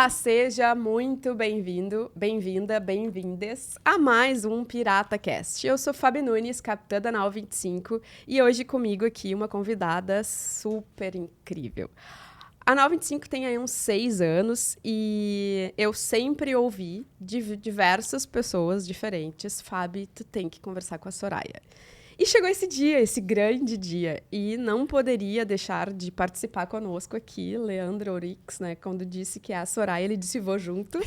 Olá, seja muito bem-vindo, bem-vinda, bem-vindes a mais um Pirata Cast. Eu sou Fabi Nunes, capitã da Nau 25, e hoje comigo aqui uma convidada super incrível. A Nau 25 tem aí uns 6 anos e eu sempre ouvi de diversas pessoas diferentes: Fabi, tu tem que conversar com a Soraya. E chegou esse dia, esse grande dia, e não poderia deixar de participar conosco aqui, Leandro Orix, né? Quando disse que é a Soraya, ele disse: vou junto.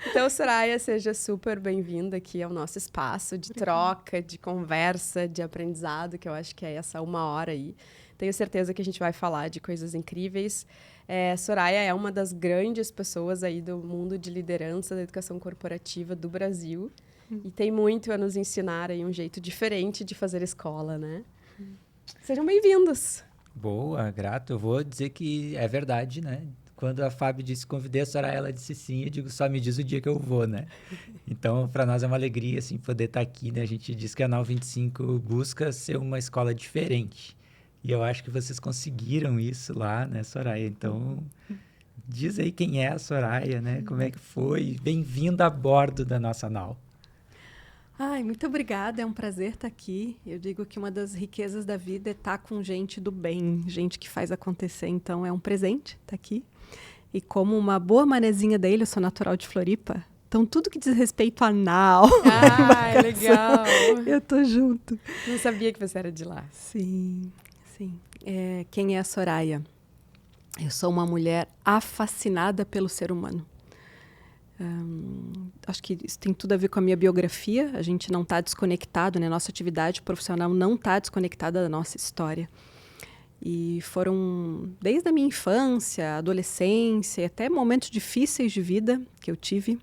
Então, Soraya, seja super bem-vinda aqui ao nosso espaço de troca, de conversa, de aprendizado, que eu acho que é essa 1 hora aí. Tenho certeza que a gente vai falar de coisas incríveis. Soraya é uma das grandes pessoas aí do mundo de liderança da educação corporativa do Brasil. E tem muito a nos ensinar aí um jeito diferente de fazer escola, né? Sejam bem-vindos. Boa, grato. Eu vou dizer que é verdade, né? Quando a Fábio disse, convidei a Soraya, ela disse sim, eu digo, só me diz o dia que eu vou, né? Então, para nós é uma alegria, assim, poder estar aqui, né? A gente diz que a Nau 25 busca ser uma escola diferente. E eu acho que vocês conseguiram isso lá, né, Soraya? Então, diz aí quem é a Soraya, né? Como é que foi? Bem-vinda a bordo da nossa Nau. Ai, muito obrigada, é um prazer estar aqui. Eu digo que uma das riquezas da vida é estar com gente do bem, gente que faz acontecer, então é um presente estar aqui. E como uma boa manezinha da ilha, eu sou natural de Floripa, então tudo que diz respeito a nau, Legal! eu tô junto. Não sabia que você era de lá. Sim. Quem é a Soraya? Eu sou uma mulher fascinada pelo ser humano. Acho que isso tem tudo a ver com a minha biografia. A gente não está desconectado, né? Nossa atividade profissional não está desconectada da nossa história. E foram, desde a minha infância, adolescência, até momentos difíceis de vida que eu tive,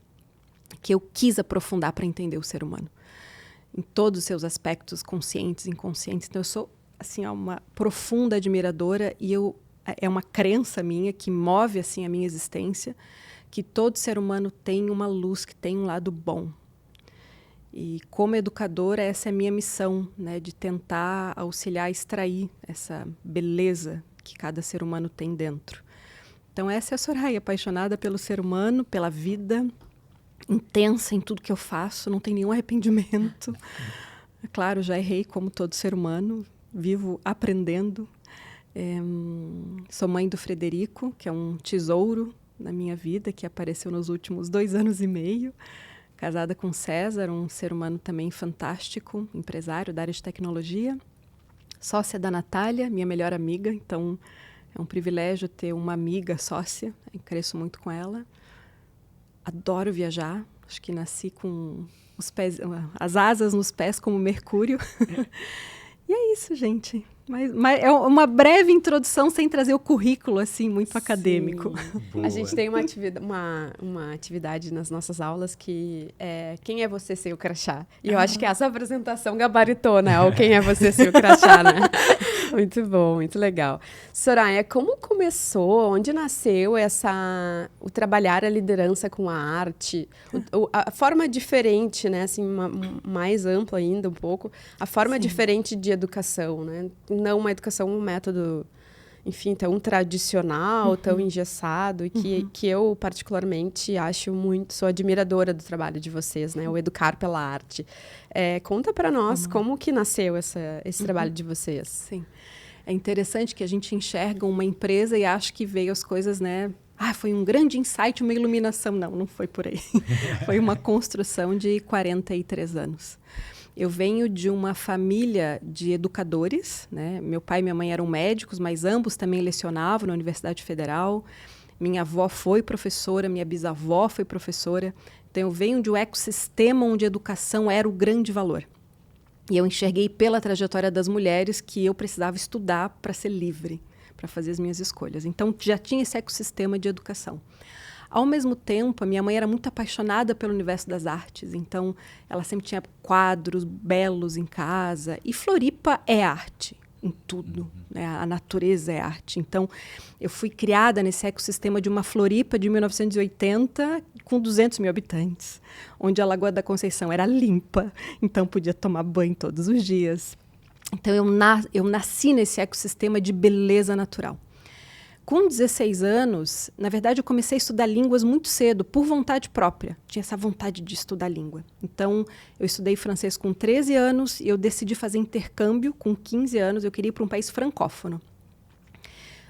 que eu quis aprofundar para entender o ser humano, em todos os seus aspectos, conscientes e inconscientes. Então, eu sou assim, uma profunda admiradora e é uma crença minha que move assim, a minha existência, que todo ser humano tem uma luz, que tem um lado bom. E como educadora, essa é a minha missão, né, de tentar auxiliar a extrair essa beleza que cada ser humano tem dentro. Então essa é a Soraya, apaixonada pelo ser humano, pela vida, intensa em tudo que eu faço, não tem nenhum arrependimento. É claro, já errei como todo ser humano, vivo aprendendo. Sou mãe do Frederico, que é um tesouro na minha vida, que apareceu nos últimos 2 anos e meio, casada com César, um ser humano também fantástico, empresário da área de tecnologia, sócia da Natália, minha melhor amiga, então é um privilégio ter uma amiga sócia, eu cresço muito com ela, adoro viajar, acho que nasci com as asas nos pés como Mercúrio, e é isso, gente. Mas é uma breve introdução sem trazer o currículo, assim, muito acadêmico. Boa. A gente tem uma atividade nas nossas aulas que é quem é você sem o crachá? E eu acho que essa apresentação gabaritou, né? Ou quem é você sem o crachá, né? Muito bom, muito legal. Soraya, como começou, onde nasceu o trabalhar a liderança com a arte? A forma diferente, né? Assim, mais ampla ainda um pouco, a forma diferente de educação, né? Não uma educação, um método, enfim, tão tradicional, tão engessado, e que eu particularmente sou admiradora do trabalho de vocês, né? O Educar pela Arte. Conta para nós como que nasceu esse trabalho de vocês. Sim. É interessante que a gente enxerga uma empresa e acha que veio as coisas, né? Foi um grande insight, uma iluminação. Não foi por aí. Foi uma construção de 43 anos. Eu venho de uma família de educadores, né? Meu pai e minha mãe eram médicos, mas ambos também lecionavam na Universidade Federal. Minha avó foi professora, minha bisavó foi professora. Então, eu venho de um ecossistema onde a educação era o grande valor. E eu enxerguei pela trajetória das mulheres que eu precisava estudar para ser livre, para fazer as minhas escolhas. Então, já tinha esse ecossistema de educação. Ao mesmo tempo, a minha mãe era muito apaixonada pelo universo das artes, então ela sempre tinha quadros belos em casa. E Floripa é arte em tudo, né? A natureza é arte. Então, eu fui criada nesse ecossistema de uma Floripa de 1980 com 200 mil habitantes, onde a Lagoa da Conceição era limpa, então podia tomar banho todos os dias. Então, eu nasci nesse ecossistema de beleza natural. com 16 anos, na verdade, eu comecei a estudar línguas muito cedo, por vontade própria. Tinha essa vontade de estudar língua. Então, eu estudei francês com 13 anos e eu decidi fazer intercâmbio com 15 anos. Eu queria ir para um país francófono.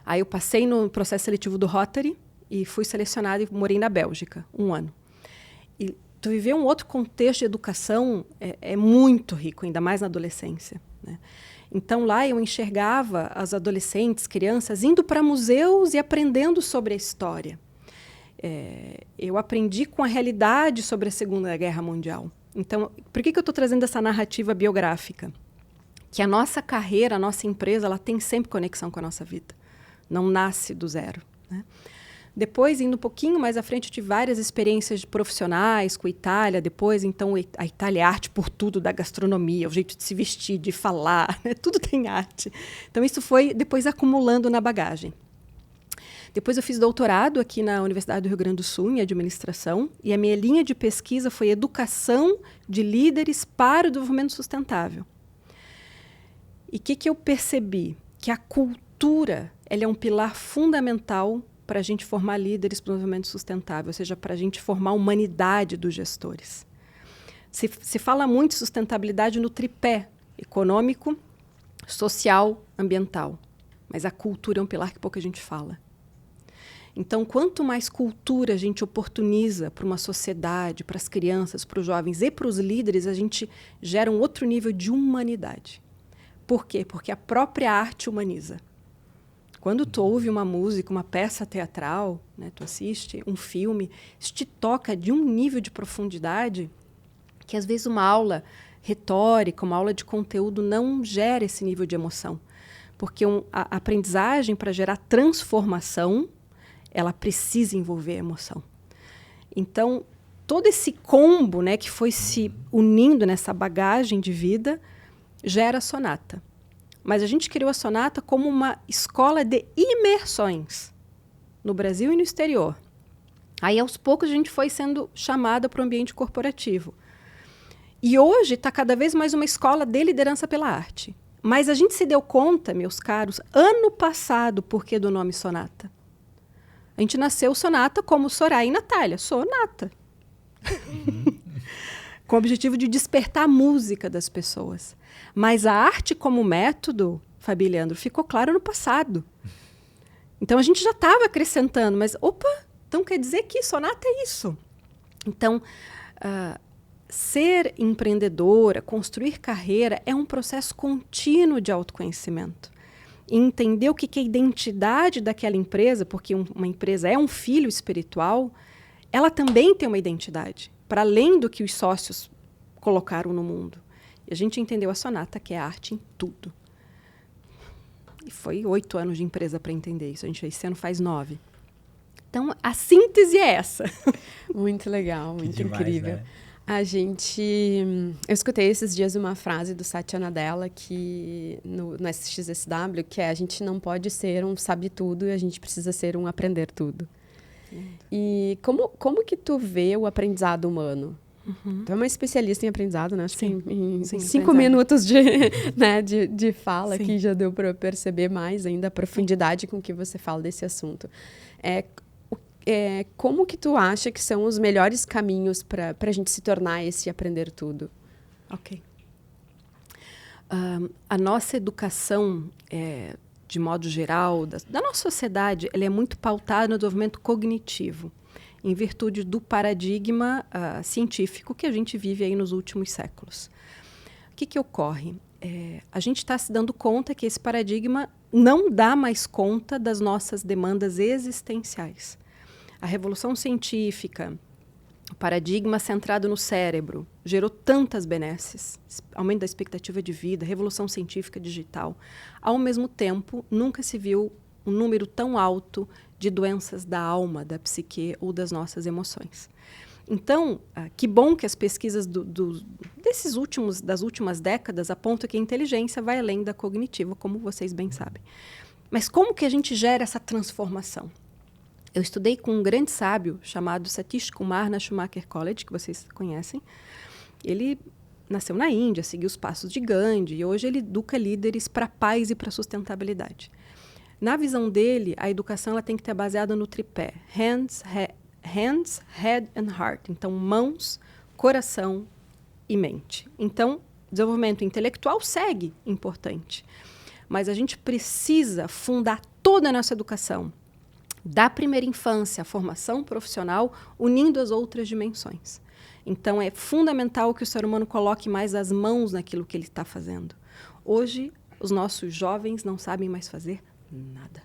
Aí eu passei no processo seletivo do Rotary e fui selecionada e morei na Bélgica, 1 ano. E tu viver um outro contexto de educação é muito rico, ainda mais na adolescência, né? Então, lá eu enxergava as adolescentes, crianças, indo para museus e aprendendo sobre a história. Eu aprendi com a realidade sobre a Segunda Guerra Mundial. Então, por que eu estou trazendo essa narrativa biográfica? Que a nossa carreira, a nossa empresa, ela tem sempre conexão com a nossa vida. Não nasce do zero, né? Depois, indo um pouquinho mais à frente, eu tive várias experiências profissionais com a Itália. Depois, então, a Itália é arte por tudo, da gastronomia, o jeito de se vestir, de falar, né? Tudo tem arte. Então, isso foi depois acumulando na bagagem. Depois, eu fiz doutorado aqui na Universidade do Rio Grande do Sul, em administração, e a minha linha de pesquisa foi educação de líderes para o desenvolvimento sustentável. E o que eu percebi? Que a cultura ela é um pilar fundamental para a gente formar líderes para o desenvolvimento sustentável, ou seja, para a gente formar a humanidade dos gestores. Se fala muito de sustentabilidade no tripé econômico, social, ambiental, mas a cultura é um pilar que pouca gente fala. Então, quanto mais cultura a gente oportuniza para uma sociedade, para as crianças, para os jovens e para os líderes, a gente gera um outro nível de humanidade. Por quê? Porque a própria arte humaniza. Quando tu ouve uma música, uma peça teatral, né, tu assiste um filme, isso te toca de um nível de profundidade que, às vezes, uma aula retórica, uma aula de conteúdo não gera esse nível de emoção. Porque a aprendizagem, para gerar transformação, ela precisa envolver emoção. Então, todo esse combo, né, que foi se unindo nessa bagagem de vida, gera a Sonata. Mas a gente criou a Sonata como uma escola de imersões no Brasil e no exterior. Aí, aos poucos, a gente foi sendo chamada para o ambiente corporativo. E hoje está cada vez mais uma escola de liderança pela arte. Mas a gente se deu conta, meus caros, ano passado, por que do nome Sonata. A gente nasceu Sonata como Soraya e Natália. Sonata. Com o objetivo de despertar a música das pessoas. Mas a arte como método, Fabi e Leandro, ficou claro no passado. Então, a gente já estava acrescentando, mas, então quer dizer que Sonata é isso. Então, ser empreendedora, construir carreira, é um processo contínuo de autoconhecimento. E entender o que é a identidade daquela empresa, porque uma empresa é um filho espiritual, ela também tem uma identidade, para além do que os sócios colocaram no mundo. E a gente entendeu a Sonata, que é arte em tudo. E foi 8 anos de empresa para entender isso. A gente esse ano faz 9. Então, a síntese é essa. Muito legal, muito demais, incrível. Né? Eu escutei esses dias uma frase do Satya Nadella que, no SXSW, que é: a gente não pode ser um sabe-tudo e a gente precisa ser um aprender-tudo. E como que tu vê o aprendizado humano? Uhum. Tu é uma especialista em aprendizado, né? Acho Sim. que em Sim, 5 minutos de fala Sim. aqui já deu para perceber mais ainda a profundidade com que você fala desse assunto. Como que tu acha que são os melhores caminhos para a gente se tornar esse aprender tudo? Ok. A nossa educação, de modo geral, da nossa sociedade, ela é muito pautada no desenvolvimento cognitivo, em virtude do paradigma científico que a gente vive aí nos últimos séculos. O que ocorre? A gente está se dando conta que esse paradigma não dá mais conta das nossas demandas existenciais. A revolução científica, o paradigma centrado no cérebro, gerou tantas benesses, aumento da expectativa de vida, revolução científica digital. Ao mesmo tempo, nunca se viu um número tão alto de doenças da alma, da psique ou das nossas emoções. Então, que bom que as pesquisas das últimas décadas apontam que a inteligência vai além da cognitiva, como vocês bem sabem. Mas como que a gente gera essa transformação? Eu estudei com um grande sábio chamado Satish Kumar na Schumacher College, que vocês conhecem. Ele nasceu na Índia, seguiu os passos de Gandhi, e hoje ele educa líderes para a paz e para a sustentabilidade. Na visão dele, a educação ela tem que estar baseada no tripé. Hands, head and heart. Então, mãos, coração e mente. Então, desenvolvimento intelectual segue importante. Mas a gente precisa fundar toda a nossa educação, da primeira infância à formação profissional, unindo as outras dimensões. Então, é fundamental que o ser humano coloque mais as mãos naquilo que ele está fazendo. Hoje, os nossos jovens não sabem mais fazer nada.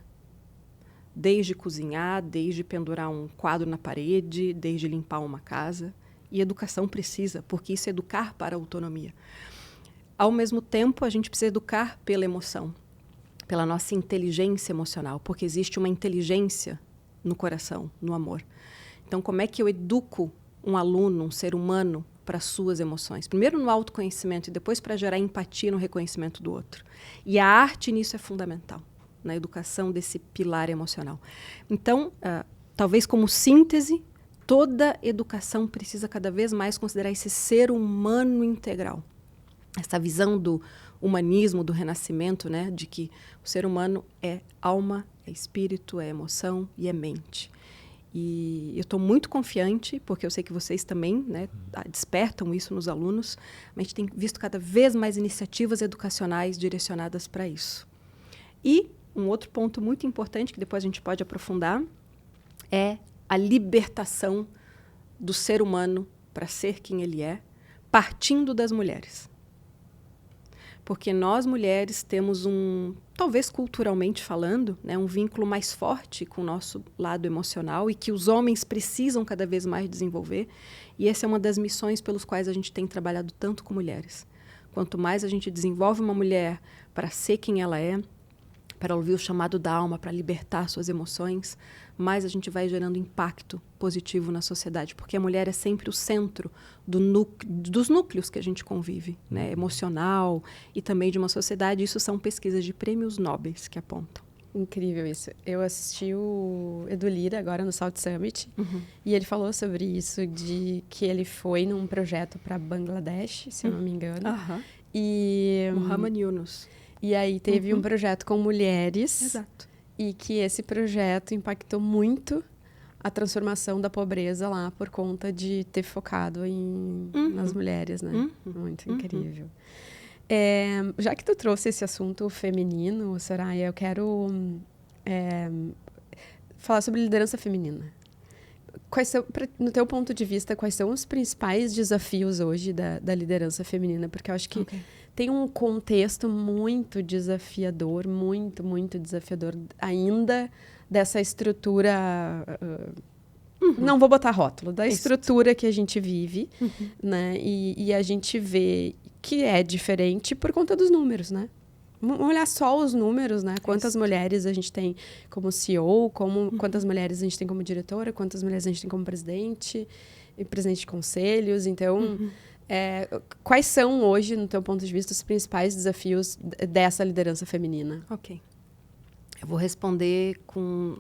Desde cozinhar, desde pendurar um quadro na parede, desde limpar uma casa. E educação precisa, porque isso é educar para a autonomia. Ao mesmo tempo, a gente precisa educar pela emoção, pela nossa inteligência emocional, porque existe uma inteligência no coração, no amor. Então, como é que eu educo um aluno, um ser humano, para as suas emoções? Primeiro no autoconhecimento e depois para gerar empatia no reconhecimento do outro. E a arte nisso é fundamental, na educação desse pilar emocional. Então, talvez como síntese, toda educação precisa cada vez mais considerar esse ser humano integral. Essa visão do humanismo, do renascimento, né, de que o ser humano é alma, é espírito, é emoção e é mente. E eu estou muito confiante, porque eu sei que vocês também, né, despertam isso nos alunos. A gente tem visto cada vez mais iniciativas educacionais direcionadas para isso. E um outro ponto muito importante, que depois a gente pode aprofundar, é a libertação do ser humano para ser quem ele é, partindo das mulheres. Porque nós, mulheres, temos talvez culturalmente falando, né, um vínculo mais forte com o nosso lado emocional e que os homens precisam cada vez mais desenvolver. E essa é uma das missões pelos quais a gente tem trabalhado tanto com mulheres. Quanto mais a gente desenvolve uma mulher para ser quem ela é, para ouvir o chamado da alma, para libertar suas emoções, mais a gente vai gerando impacto positivo na sociedade, porque a mulher é sempre o centro dos núcleos que a gente convive, né? Emocional e também de uma sociedade. Isso são pesquisas de prêmios nobres que apontam. Incrível isso. Eu assisti o Edu Lira agora no South Summit, e ele falou sobre isso, de que ele foi num projeto para Bangladesh, se eu não me engano. E Muhammad Yunus. E aí teve um projeto com mulheres. Exato. E que esse projeto impactou muito a transformação da pobreza lá por conta de ter focado nas mulheres, né? Muito incrível. Já que tu trouxe esse assunto feminino, Soraya, eu quero falar sobre liderança feminina. No teu ponto de vista, quais são os principais desafios hoje da liderança feminina? Porque eu acho que tem um contexto muito desafiador, muito desafiador ainda dessa estrutura... Não vou botar rótulo, da estrutura que a gente vive, né? E a gente vê que é diferente por conta dos números, né? Vamos olhar só os números, né? Quantas mulheres a gente tem como CEO, quantas mulheres a gente tem como diretora, quantas mulheres a gente tem como presidente e presidente de conselhos. Então, quais são hoje, no teu ponto de vista, os principais desafios dessa liderança feminina? Ok. Eu vou responder com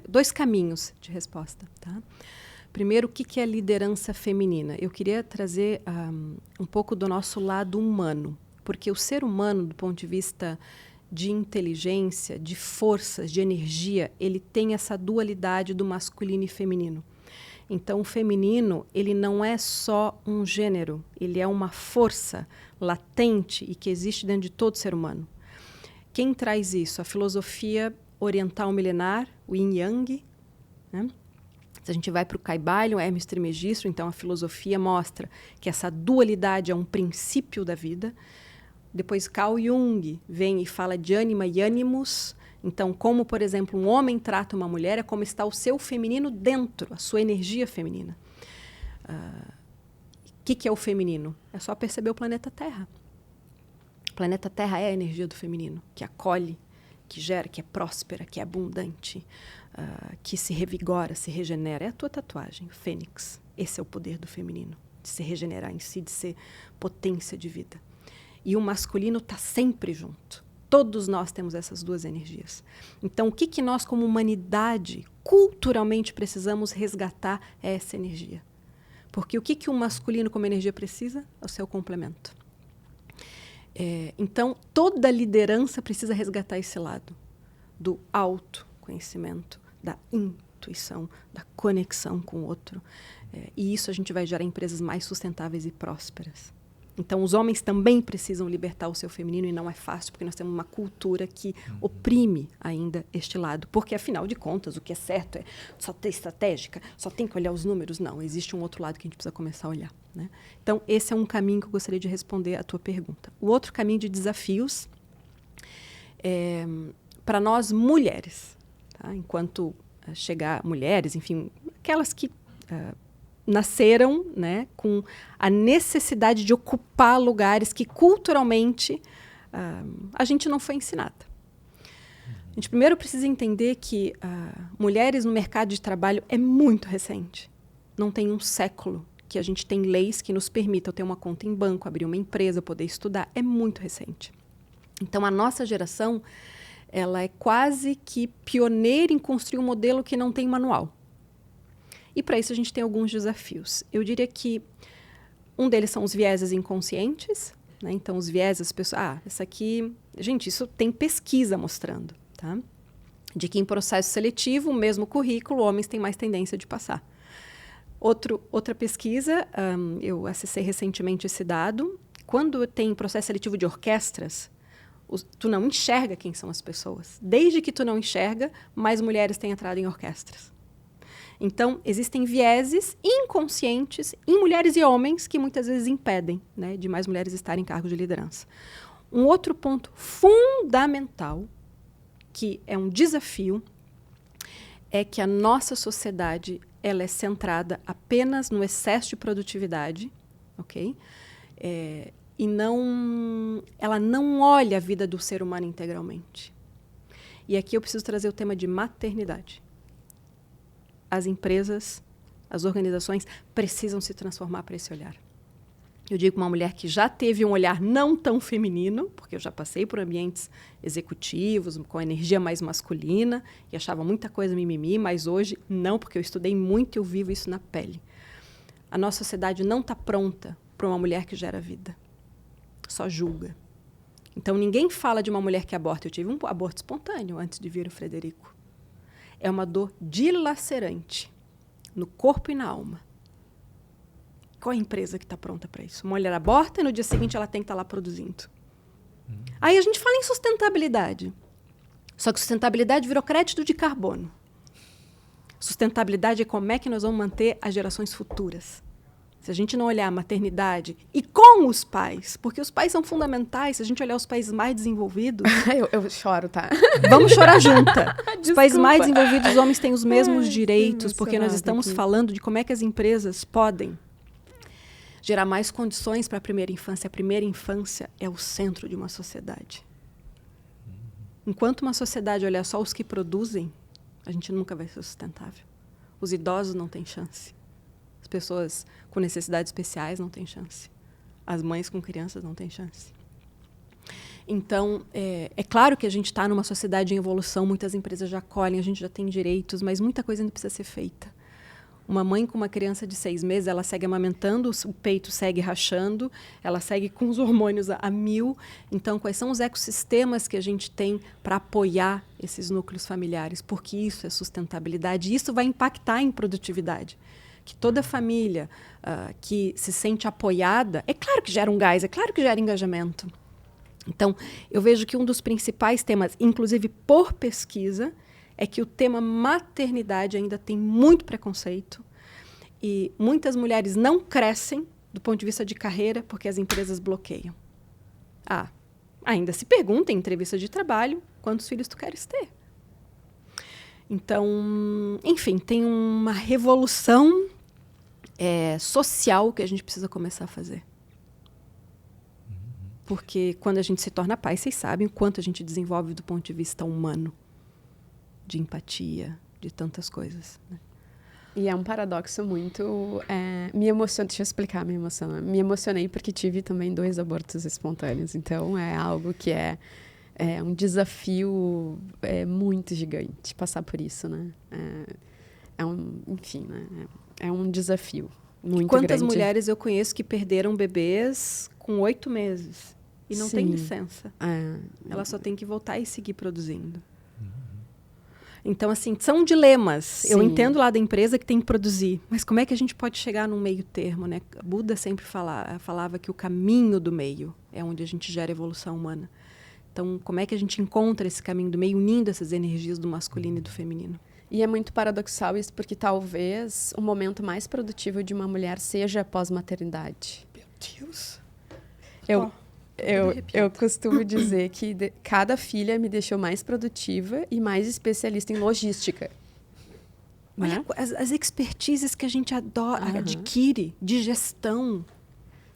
2 caminhos de resposta, tá? Primeiro, o que é liderança feminina? Eu queria trazer um pouco do nosso lado humano. Porque o ser humano, do ponto de vista de inteligência, de forças, de energia, ele tem essa dualidade do masculino e feminino. Então, o feminino, ele não é só um gênero, ele é uma força latente e que existe dentro de todo ser humano. Quem traz isso? A filosofia oriental milenar, o Yin Yang, né? Se a gente vai para o Kybalion, Hermes Trismegisto, então a filosofia mostra que essa dualidade é um princípio da vida. Depois Carl Jung vem e fala de ânima e ânimos. Então, como, por exemplo, um homem trata uma mulher, é como está o seu feminino dentro, a sua energia feminina. O que é o feminino? É só perceber o planeta Terra. O planeta Terra é a energia do feminino, que acolhe, que gera, que é próspera, que é abundante, que se revigora, se regenera. É a tua tatuagem, Fênix. Esse é o poder do feminino, de se regenerar em si, de ser potência de vida. E o masculino está sempre junto. Todos nós temos essas 2 energias. Então, o que nós, como humanidade, culturalmente precisamos resgatar é essa energia. Porque o que o masculino, como energia, precisa? É o seu complemento. Então, toda liderança precisa resgatar esse lado do autoconhecimento, da intuição, da conexão com o outro. E isso a gente vai gerar empresas mais sustentáveis e prósperas. Então, os homens também precisam libertar o seu feminino, e não é fácil, porque nós temos uma cultura que oprime ainda este lado. Porque, afinal de contas, o que é certo é só ter estratégica, só tem que olhar os números. Não, existe um outro lado que a gente precisa começar a olhar, né? Então, esse é um caminho que eu gostaria de responder à tua pergunta. O outro caminho de desafios para nós mulheres, tá? Enquanto chegar mulheres, enfim, aquelas que nasceram, né, com a necessidade de ocupar lugares que culturalmente a gente não foi ensinada. A gente primeiro precisa entender que mulheres no mercado de trabalho é muito recente. Não tem um século que a gente tem leis que nos permitam ter uma conta em banco, abrir uma empresa, poder estudar. É muito recente. Então, a nossa geração, ela é quase que pioneira em construir um modelo que não tem manual. E para isso a gente tem alguns desafios. Eu diria que um deles são os vieses inconscientes, né? Então, os vieses, as pessoas... essa aqui... Gente, isso tem pesquisa mostrando, tá? De que em processo seletivo, o mesmo currículo, homens têm mais tendência de passar. Outra pesquisa, eu acessei recentemente esse dado. Quando tem processo seletivo de orquestras, tu não enxerga quem são as pessoas. Desde que tu não enxerga, mais mulheres têm entrado em orquestras. Então, existem vieses inconscientes em mulheres e homens que muitas vezes impedem, né, de mais mulheres estarem em cargos de liderança. Um outro ponto fundamental, que é um desafio, é que a nossa sociedade ela é centrada apenas no excesso de produtividade, ok? E ela não olha a vida do ser humano integralmente. E aqui eu preciso trazer o tema de maternidade. As empresas, as organizações precisam se transformar para esse olhar. Eu digo uma mulher que já teve um olhar não tão feminino, porque eu já passei por ambientes executivos, com energia mais masculina, e achava muita coisa mimimi, mas hoje não, porque eu estudei muito e eu vivo isso na pele. A nossa sociedade não está pronta para uma mulher que gera vida. Só julga. Então, ninguém fala de uma mulher que aborta. Eu tive um aborto espontâneo antes de vir o Frederico. É uma dor dilacerante no corpo e na alma. Qual é a empresa que está pronta para isso? Uma mulher aborta e no dia seguinte ela tem que estar lá produzindo. Aí a gente fala em sustentabilidade. Só que sustentabilidade virou crédito de carbono. Sustentabilidade é como é que nós vamos manter as gerações futuras. Se a gente não olhar a maternidade e com os pais, porque os pais são fundamentais, se a gente olhar os países mais desenvolvidos... eu choro, tá? Vamos chorar junta. Os países mais desenvolvidos, os homens têm os mesmos direitos, porque nós estamos falando de como é que as empresas podem gerar mais condições para a primeira infância. A primeira infância é o centro de uma sociedade. Enquanto uma sociedade olhar só os que produzem, a gente nunca vai ser sustentável. Os idosos não têm chance. As pessoas com necessidades especiais não têm chance. As mães com crianças não têm chance. Então, é claro que a gente está numa sociedade em evolução, muitas empresas já colhem, a gente já tem direitos, mas muita coisa ainda precisa ser feita. Uma mãe com uma criança de 6 meses, ela segue amamentando, o peito segue rachando, ela segue com os hormônios a 1000. Então, quais são os ecossistemas que a gente tem para apoiar esses núcleos familiares? Porque isso é sustentabilidade e isso vai impactar em produtividade. Que toda família que se sente apoiada, é claro que gera um gás, é claro que gera engajamento. Então, eu vejo que um dos principais temas, inclusive por pesquisa, é que o tema maternidade ainda tem muito preconceito e muitas mulheres não crescem do ponto de vista de carreira porque as empresas bloqueiam. Ainda se pergunta em entrevista de trabalho quantos filhos tu queres ter. Então, enfim, tem uma revolução social que a gente precisa começar a fazer. Porque quando a gente se torna pai, vocês sabem o quanto a gente desenvolve do ponto de vista humano. De empatia, de tantas coisas. Né? E é um paradoxo muito... me emociona, deixa eu explicar a minha emoção. Me emocionei porque tive também 2 abortos espontâneos. Então, é algo que é um desafio muito gigante passar por isso, né? Enfim, né? É um desafio muito grande. Quantas mulheres eu conheço que perderam bebês com 8 meses? e não tem licença. Ela só tem que voltar e seguir produzindo. Então, assim, são dilemas. Sim. Eu entendo lá da empresa que tem que produzir, mas como é que a gente pode chegar num meio termo, né? Buda sempre falava que o caminho do meio é onde a gente gera evolução humana. Então, como é que a gente encontra esse caminho do meio, unindo essas energias do masculino e do feminino? E é muito paradoxal isso, porque talvez o momento mais produtivo de uma mulher seja a pós-maternidade. Meu Deus! Eu costumo dizer que cada filha me deixou mais produtiva e mais especialista em logística. Olha, né? As expertises que a gente adquire de gestão,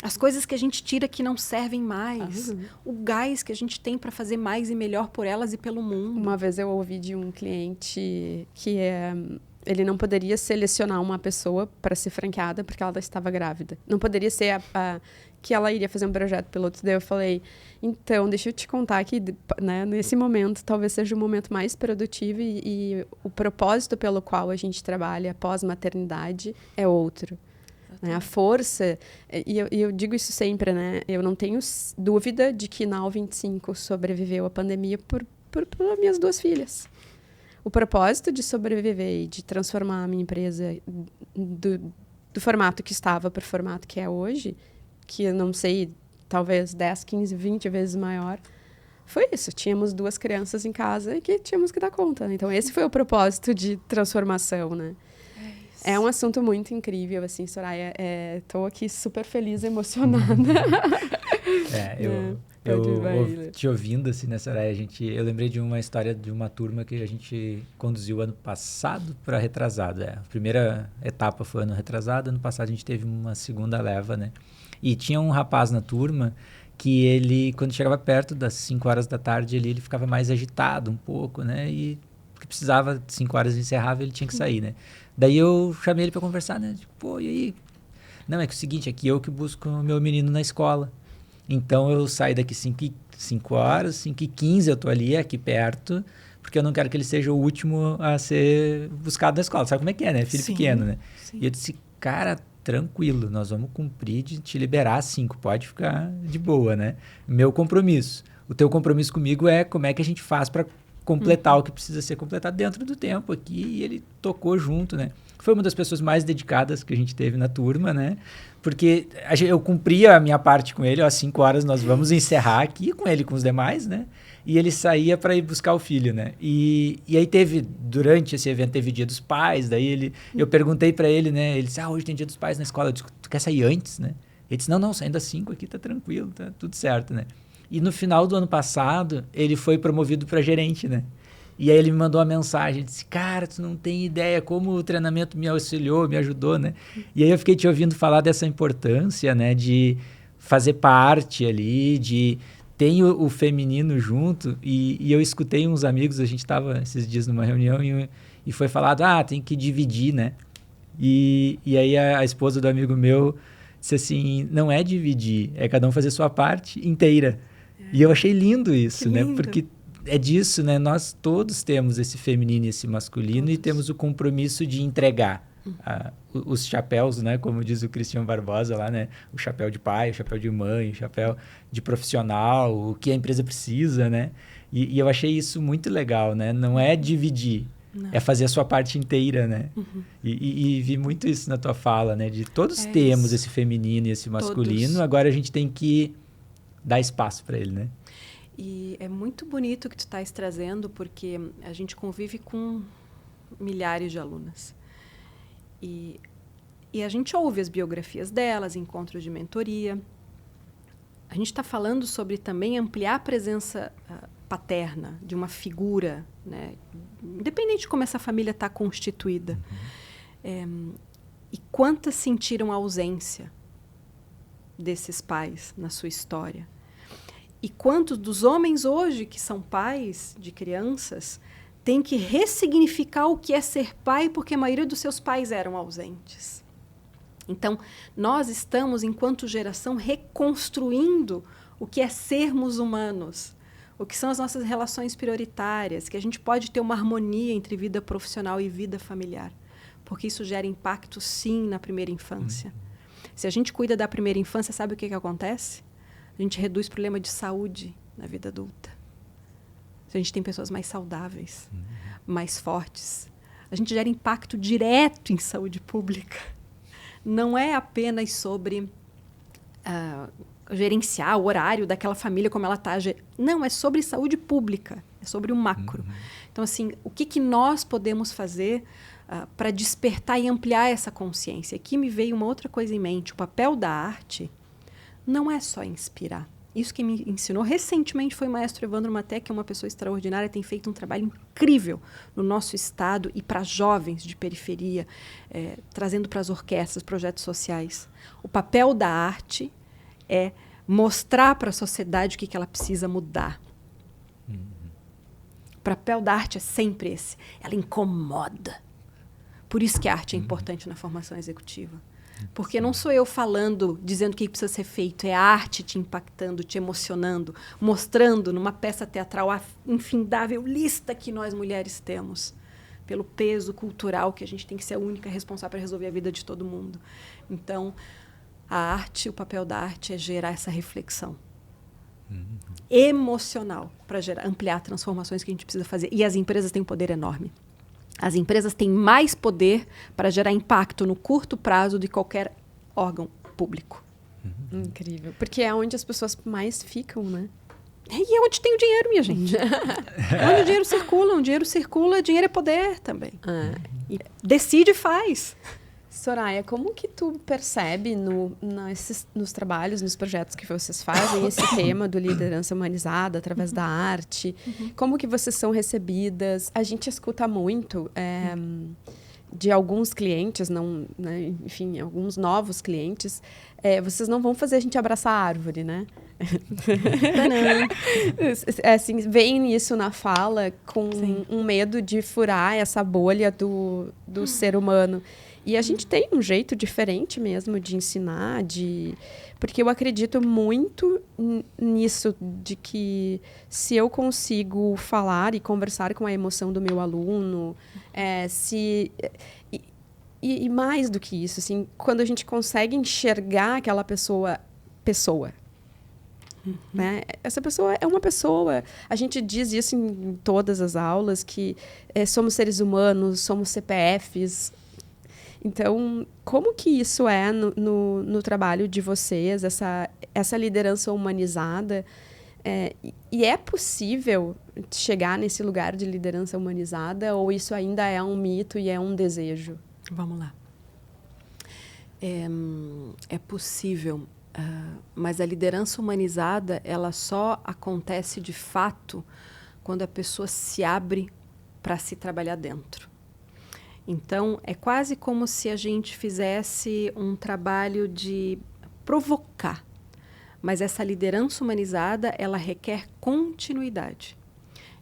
as coisas que a gente tira que não servem mais, o gás que a gente tem para fazer mais e melhor por elas e pelo mundo. Uma vez eu ouvi de um cliente que ele não poderia selecionar uma pessoa para ser franqueada porque ela estava grávida. Não poderia ser que ela iria fazer um projeto piloto. Daí eu falei, então, deixa eu te contar que, né, nesse momento talvez seja o momento mais produtivo e o propósito pelo qual a gente trabalha pós-maternidade é outro. Né? A força, e eu digo isso sempre, né? Eu não tenho dúvida de que Nau 25 sobreviveu à pandemia por minhas 2 filhas. O propósito de sobreviver e de transformar a minha empresa do formato que estava para o formato que é hoje, que eu não sei, talvez 10, 15, 20 vezes maior, foi isso. Tínhamos 2 crianças em casa e que tínhamos que dar conta. Né? Então, esse foi o propósito de transformação, né? É um assunto muito incrível, assim, Soraya. Estou aqui super feliz, emocionada. Eu te ouvindo, assim, né, Soraya, eu lembrei de uma história de uma turma que a gente conduziu ano passado para retrasado. A primeira etapa foi ano retrasado, ano passado a gente teve uma segunda leva, né? E tinha um rapaz na turma que ele, quando chegava perto das 5 horas da tarde, ele ficava mais agitado um pouco, né? E porque precisava de 5 horas encerrava, ele tinha que sair, né? Daí eu chamei ele para conversar, né? Tipo, pô, e aí? Não, é que é o seguinte, aqui eu que busco o meu menino na escola. Então eu saio daqui 5 horas, 5h15 eu tô ali, aqui perto, porque eu não quero que ele seja o último a ser buscado na escola. Sabe como é que é, né? Filho pequeno, né? Sim. E eu disse, cara, tranquilo, nós vamos cumprir de te liberar às 5, pode ficar de boa, né? Meu compromisso. O teu compromisso comigo é como é que a gente faz para completar o que precisa ser completado dentro do tempo aqui, e ele tocou junto, né? Foi uma das pessoas mais dedicadas que a gente teve na turma, né? Porque eu cumpria a minha parte com ele, às 5 horas nós vamos encerrar aqui com ele, com os demais, né? E ele saía para ir buscar o filho, né? E aí durante esse evento, teve Dia dos Pais, daí eu perguntei para ele, né? Ele disse, hoje tem Dia dos Pais na escola. Eu disse, tu quer sair antes, né? Ele disse, não, saindo às 5 aqui tá tranquilo, tá tudo certo, né? E no final do ano passado, ele foi promovido para gerente, né? E aí ele me mandou uma mensagem, disse, cara, tu não tem ideia como o treinamento me auxiliou, me ajudou, né? E aí eu fiquei te ouvindo falar dessa importância, né? De fazer parte ali, de ter o feminino junto. E eu escutei uns amigos, a gente estava esses dias numa reunião e foi falado, tem que dividir, né? E aí a esposa do amigo meu disse assim, não é dividir, é cada um fazer sua parte inteira. E eu achei lindo isso, né? Porque é disso, né? Nós todos temos esse feminino e esse masculino e temos o compromisso de entregar os chapéus, né? Como diz o Cristian Barbosa lá, né? O chapéu de pai, o chapéu de mãe, o chapéu de profissional, o que a empresa precisa, né? E eu achei isso muito legal, né? Não é dividir, é fazer a sua parte inteira, né? E vi muito isso na tua fala, né? De todos temos esse feminino e esse masculino, agora a gente tem que dar espaço para ele, né? E é muito bonito o que tu estás trazendo, porque a gente convive com milhares de alunas. E a gente ouve as biografias delas, encontros de mentoria. A gente está falando sobre também ampliar a presença paterna de uma figura, né? Independente de como essa família está constituída. E quantas sentiram a ausência desses pais na sua história? E quantos dos homens hoje que são pais de crianças têm que ressignificar o que é ser pai, porque a maioria dos seus pais eram ausentes. Então, nós estamos, enquanto geração, reconstruindo o que é sermos humanos, o que são as nossas relações prioritárias, que a gente pode ter uma harmonia entre vida profissional e vida familiar, porque isso gera impacto, sim, na primeira infância. Se a gente cuida da primeira infância, sabe o que acontece? a gente reduz o problema de saúde na vida adulta. A gente tem pessoas mais saudáveis, mais fortes. A gente gera impacto direto em saúde pública. Não é apenas sobre gerenciar o horário daquela família como ela está. Não, é sobre saúde pública. É sobre o macro. Então, assim, o que nós podemos fazer para despertar e ampliar essa consciência? Aqui me veio uma outra coisa em mente. O papel da arte não é só inspirar. Isso que me ensinou recentemente foi o maestro Evandro Maté, que é uma pessoa extraordinária, tem feito um trabalho incrível no nosso estado e para jovens de periferia, trazendo para as orquestras, projetos sociais. O papel da arte é mostrar para a sociedade o que ela precisa mudar. O papel da arte é sempre esse. Ela incomoda. Por isso que a arte é importante na formação executiva. Porque não sou eu falando, dizendo o que precisa ser feito, é a arte te impactando, te emocionando, mostrando numa peça teatral a infindável lista que nós mulheres temos, pelo peso cultural que a gente tem que ser a única responsável para resolver a vida de todo mundo. Então, a arte, o papel da arte é gerar essa reflexão emocional para ampliar transformações que a gente precisa fazer. E as empresas têm um poder enorme. As empresas têm mais poder para gerar impacto no curto prazo de qualquer órgão público. Incrível. Porque é onde as pessoas mais ficam, né? E é onde tem o dinheiro, minha gente. É onde o dinheiro circula. Onde o dinheiro circula, dinheiro é poder também. E decide e faz. Soraya, como que tu percebe nos trabalhos, nos projetos que vocês fazem, esse tema do liderança humanizada através da arte? Como que vocês são recebidas? A gente escuta muito de alguns clientes, né, enfim, alguns novos clientes. Vocês não vão fazer a gente abraçar a árvore, né? Assim, vem isso na fala com um medo de furar essa bolha do ser humano. E a gente tem um jeito diferente mesmo de ensinar, porque eu acredito muito nisso, de que se eu consigo falar e conversar com a emoção do meu aluno, e mais do que isso, assim, quando a gente consegue enxergar aquela pessoa, né? Essa pessoa é uma pessoa. A gente diz isso em todas as aulas, que somos seres humanos, somos CPFs. Então, como que isso é no trabalho de vocês, essa liderança humanizada? E é possível chegar nesse lugar de liderança humanizada, ou isso ainda é um mito e é um desejo? Vamos lá. É possível, mas a liderança humanizada ela só acontece de fato quando a pessoa se abre para se trabalhar dentro. Então, é quase como se a gente fizesse um trabalho de provocar. Mas essa liderança humanizada, ela requer continuidade.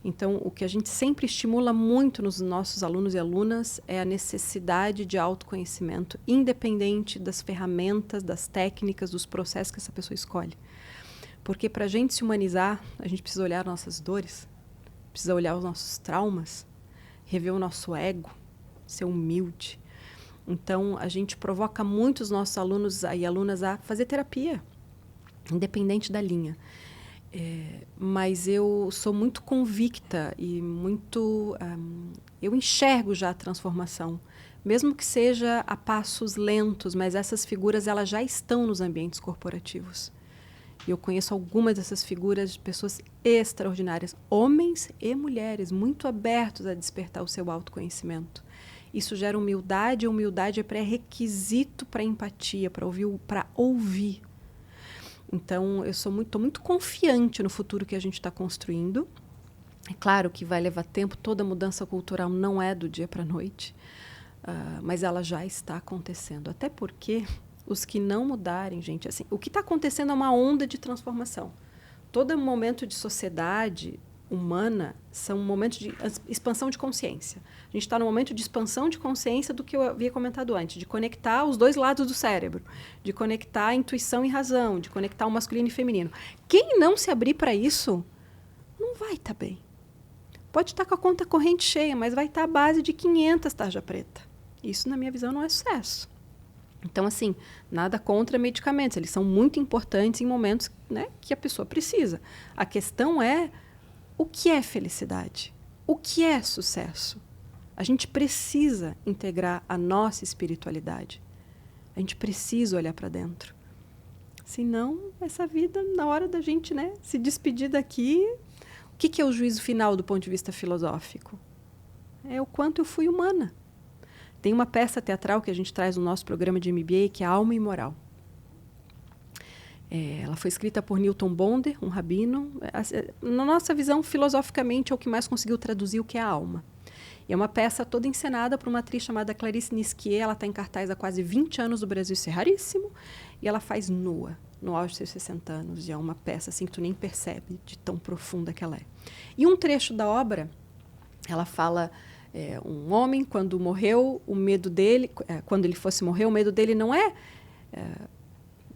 Então, o que a gente sempre estimula muito nos nossos alunos e alunas é a necessidade de autoconhecimento, independente das ferramentas, das técnicas, dos processos que essa pessoa escolhe. Porque para a gente se humanizar, a gente precisa olhar nossas dores, precisa olhar os nossos traumas, rever o nosso ego, ser humilde. Então, a gente provoca muito os nossos alunos e alunas a fazer terapia, independente da linha. Mas eu sou muito convicta e eu enxergo já a transformação, mesmo que seja a passos lentos, mas essas figuras elas já estão nos ambientes corporativos. E eu conheço algumas dessas figuras de pessoas extraordinárias, homens e mulheres, muito abertos a despertar o seu autoconhecimento. Isso gera humildade, e humildade é pré-requisito para empatia, para ouvir. Então, eu estou muito confiante no futuro que a gente está construindo. É claro que vai levar tempo, toda mudança cultural não é do dia para a noite, mas ela já está acontecendo. Até porque os que não mudarem, gente, assim, o que está acontecendo é uma onda de transformação. Todo momento de sociedade humana são momentos de expansão de consciência. A gente está no momento de expansão de consciência do que eu havia comentado antes, de conectar os dois lados do cérebro, de conectar a intuição e razão, de conectar o masculino e feminino. Quem não se abrir para isso, não vai estar bem. Pode estar com a conta corrente cheia, mas vai estar à base de 500 tarja preta. Isso, na minha visão, não é sucesso. Então, assim, nada contra medicamentos. Eles são muito importantes em momentos, né, que a pessoa precisa. A questão é o que é felicidade? O que é sucesso? A gente precisa integrar a nossa espiritualidade. A gente precisa olhar para dentro. Senão, essa vida, na hora da gente, né, se despedir daqui... O que é o juízo final do ponto de vista filosófico? É o quanto eu fui humana. Tem uma peça teatral que a gente traz no nosso programa de MBA, que é Alma e Moral. Ela foi escrita por Newton Bonder, um rabino. Na nossa visão, filosoficamente, é o que mais conseguiu traduzir o que é a alma. E é uma peça toda encenada por uma atriz chamada Clarice Nisquier. Ela está em cartaz há quase 20 anos no Brasil, isso é raríssimo. E ela faz nua, no auge dos seus 60 anos. E é uma peça assim que tu nem percebe de tão profunda que ela é. E um trecho da obra, ela fala... um homem, quando morreu, o medo dele... quando ele fosse morrer, o medo dele não é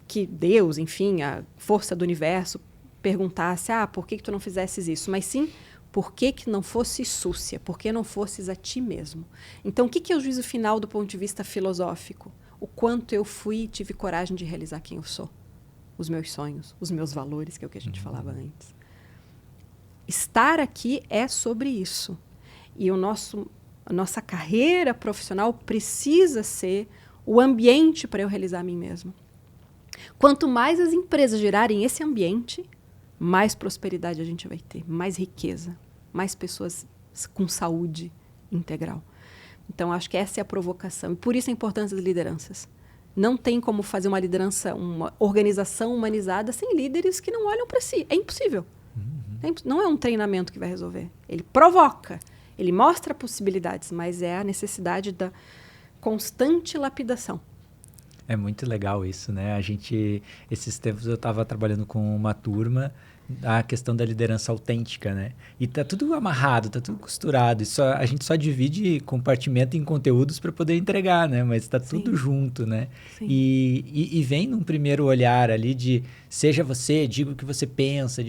que Deus, enfim, a força do universo, perguntasse, por que tu não fizesses isso? Mas sim, por que não fosse súcia? Por que não fosses a ti mesmo? Então, o que é o juízo final do ponto de vista filosófico? O quanto eu fui e tive coragem de realizar quem eu sou. Os meus sonhos, os meus valores, que é o que a gente falava antes. Estar aqui é sobre isso. E a nossa carreira profissional precisa ser o ambiente para eu realizar a mim mesma. Quanto mais as empresas gerarem esse ambiente, mais prosperidade a gente vai ter, mais riqueza, mais pessoas com saúde integral. Então, acho que essa é a provocação. E por isso a importância das lideranças. Não tem como fazer uma liderança, uma organização humanizada sem líderes que não olham para si. É impossível. Não é um treinamento que vai resolver. Ele provoca, ele mostra possibilidades, mas é a necessidade da constante lapidação. É muito legal isso, né? Esses tempos eu estava trabalhando com uma turma, a questão da liderança autêntica, né? E tá tudo amarrado, tá tudo costurado. A gente só divide compartimento em conteúdos para poder entregar, né? Mas tá tudo junto, né? E vem num primeiro olhar ali de seja você, diga o que você pensa,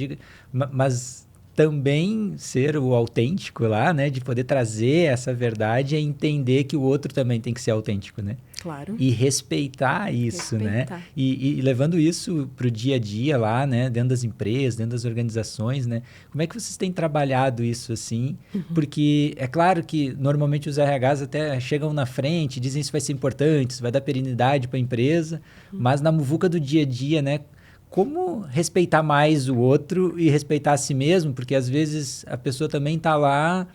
mas também ser o autêntico lá, né? De poder trazer essa verdade e entender que o outro também tem que ser autêntico, né? Claro. E respeitar isso, né? E levando isso para o dia a dia lá, né? Dentro das empresas, dentro das organizações, né? Como é que vocês têm trabalhado isso assim? Porque é claro que normalmente os RHs até chegam na frente, dizem isso vai ser importante, isso vai dar perenidade para a empresa, mas na muvuca do dia a dia, né? Como respeitar mais o outro e respeitar a si mesmo? Porque às vezes a pessoa também está lá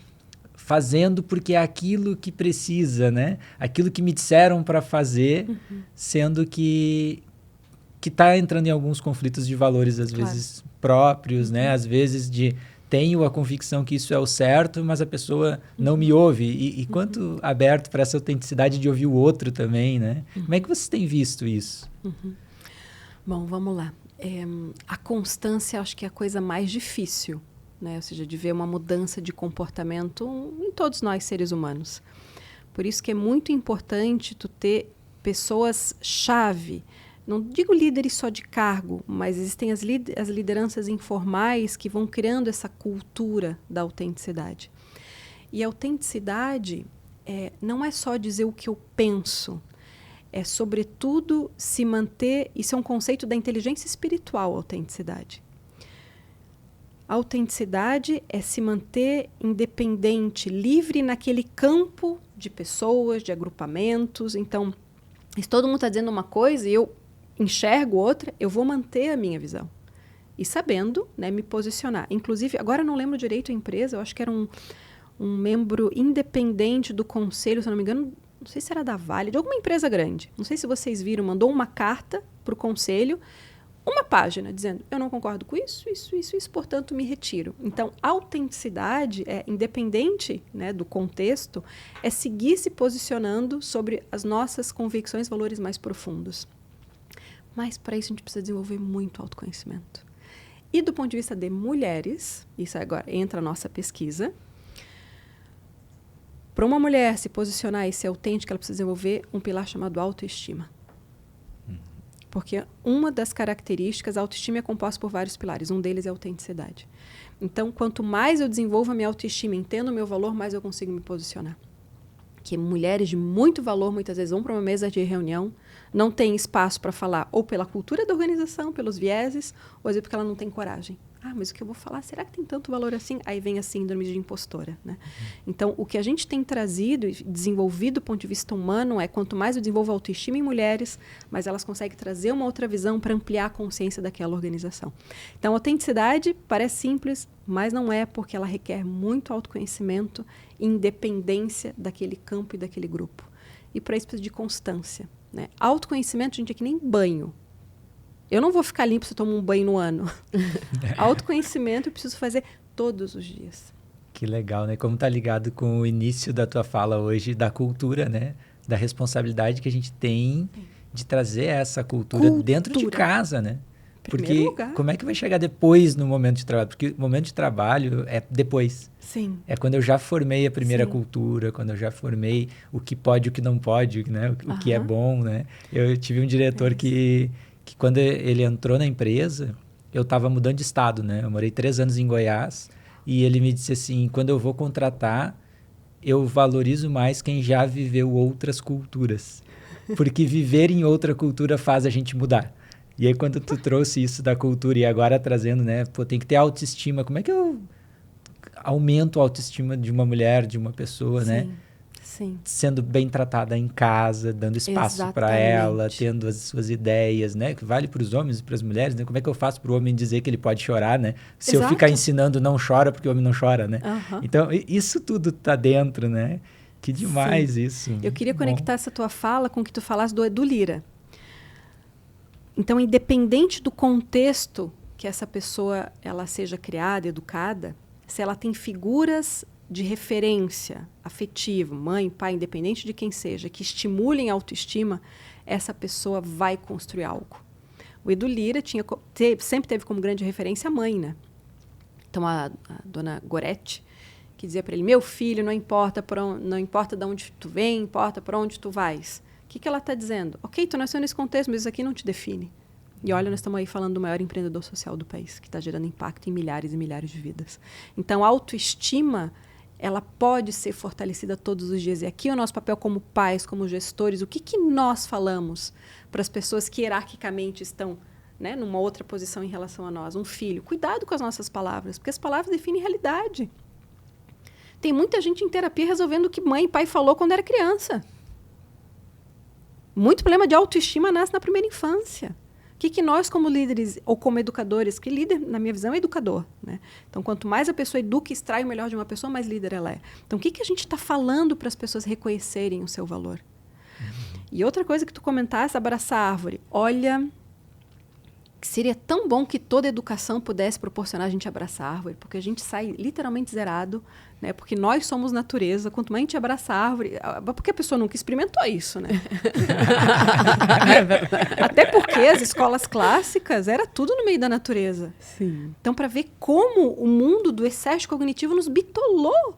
fazendo porque é aquilo que precisa, né? Aquilo que me disseram para fazer, sendo que está entrando em alguns conflitos de valores, às vezes próprios, né? Às vezes tenho a convicção que isso é o certo, mas a pessoa não me ouve. E quanto aberto para essa autenticidade de ouvir o outro também, né? Como é que vocês têm visto isso? Bom, vamos lá. A constância, acho que é a coisa mais difícil, né? Ou seja, de ver uma mudança de comportamento em todos nós, seres humanos. Por isso que é muito importante tu ter pessoas-chave. Não digo líderes só de cargo, mas existem as lideranças informais que vão criando essa cultura da autenticidade. E a autenticidade não é só dizer o que eu penso, é, sobretudo, se manter... Isso é um conceito da inteligência espiritual, a autenticidade. A autenticidade é se manter independente, livre naquele campo de pessoas, de agrupamentos. Então, se todo mundo está dizendo uma coisa e eu enxergo outra, eu vou manter a minha visão. E sabendo, né, me posicionar. Inclusive, agora eu não lembro direito a empresa, eu acho que era um membro independente do conselho, se eu não me engano, não sei se era da Vale, de alguma empresa grande. Não sei se vocês viram, mandou uma carta para o conselho, uma página, dizendo, eu não concordo com isso, portanto, me retiro. Então, a autenticidade, independente, né, do contexto, é seguir se posicionando sobre as nossas convicções, valores mais profundos. Mas, para isso, a gente precisa desenvolver muito autoconhecimento. E, do ponto de vista de mulheres, isso agora entra a nossa pesquisa, para uma mulher se posicionar e ser autêntica, ela precisa desenvolver um pilar chamado autoestima. Porque uma das características, a autoestima é composta por vários pilares. Um deles é a autenticidade. Então, quanto mais eu desenvolvo a minha autoestima, entendo o meu valor, mais eu consigo me posicionar. que mulheres de muito valor muitas vezes vão para uma mesa de reunião, não tem espaço para falar ou pela cultura da organização, pelos vieses, ou às vezes porque ela não tem coragem. Ah, mas o que eu vou falar, será que tem tanto valor assim? Aí vem a síndrome de impostora, né? Então, o que a gente tem trazido e desenvolvido do ponto de vista humano é quanto mais eu desenvolvo autoestima em mulheres, mais elas conseguem trazer uma outra visão para ampliar a consciência daquela organização. Então, a autenticidade parece simples, mas não é, porque ela requer muito autoconhecimento e independência daquele campo e daquele grupo. E para isso precisa de constância, né? Autoconhecimento, gente, é que nem banho. Eu não vou ficar limpo se eu tomo um banho no ano. Autoconhecimento eu preciso fazer todos os dias. Que legal, né? Como tá ligado com o início da tua fala hoje, da cultura, né? Da responsabilidade que a gente tem de trazer essa cultura dentro de casa, né? Porque como é que vai chegar depois no momento de trabalho? Porque o momento de trabalho é depois. Sim. É quando eu já formei a primeira cultura, quando eu já formei o que pode e o que não pode, né? O que é bom, né? Eu tive um diretor que quando ele entrou na empresa, eu estava mudando de estado, né? Eu morei 3 anos em Goiás e ele me disse assim, quando eu vou contratar, eu valorizo mais quem já viveu outras culturas. Porque viver em outra cultura faz a gente mudar. E aí, quando tu trouxe isso da cultura e agora trazendo, né? Pô, tem que ter autoestima. Como é que eu aumento a autoestima de uma mulher, de uma pessoa, né? Sim. Sendo bem tratada em casa, dando espaço para ela, tendo as suas ideias, né? Que vale para os homens e para as mulheres, né? Como é que eu faço para o homem dizer que ele pode chorar, né? Se eu ficar ensinando não chora, porque o homem não chora, né? Então, isso tudo tá dentro, né? Que demais isso. Eu queria conectar essa tua fala com o que tu falaste do Edu Lyra. Então, independente do contexto que essa pessoa ela seja criada, educada, se ela tem figuras de referência afetiva, mãe, pai, independente de quem seja, que estimulem a autoestima, essa pessoa vai construir algo. O Edu Lyra sempre teve como grande referência a mãe, né? Então, a dona Gorete, que dizia para ele, meu filho, não importa de onde tu vem, importa para onde tu vais. O que ela está dizendo? Ok, tu nasceu nesse contexto, mas isso aqui não te define. E olha, nós estamos aí falando do maior empreendedor social do país, que está gerando impacto em milhares e milhares de vidas. Então, a autoestima, ela pode ser fortalecida todos os dias. E aqui o nosso papel como pais, como gestores, o que nós falamos para as pessoas que hierarquicamente estão, né, numa outra posição em relação a nós? Um filho, cuidado com as nossas palavras, porque as palavras definem realidade. Tem muita gente em terapia resolvendo o que mãe e pai falou quando era criança. Muito problema de autoestima nasce na primeira infância. O que nós, como líderes ou como educadores, que líder, na minha visão, é educador, né? Então, quanto mais a pessoa educa e extrai o melhor de uma pessoa, mais líder ela é. Então, o que a gente está falando para as pessoas reconhecerem o seu valor? E outra coisa que tu comentaste, abraçar a árvore. Olha, que seria tão bom que toda educação pudesse proporcionar a gente abraçar a árvore, porque a gente sai literalmente zerado, né? Porque nós somos natureza. Quanto mais a gente abraça a árvore, porque a pessoa nunca experimentou isso, né? Até porque as escolas clássicas era tudo no meio da natureza. Sim. Então, para ver como o mundo do excesso cognitivo nos bitolou.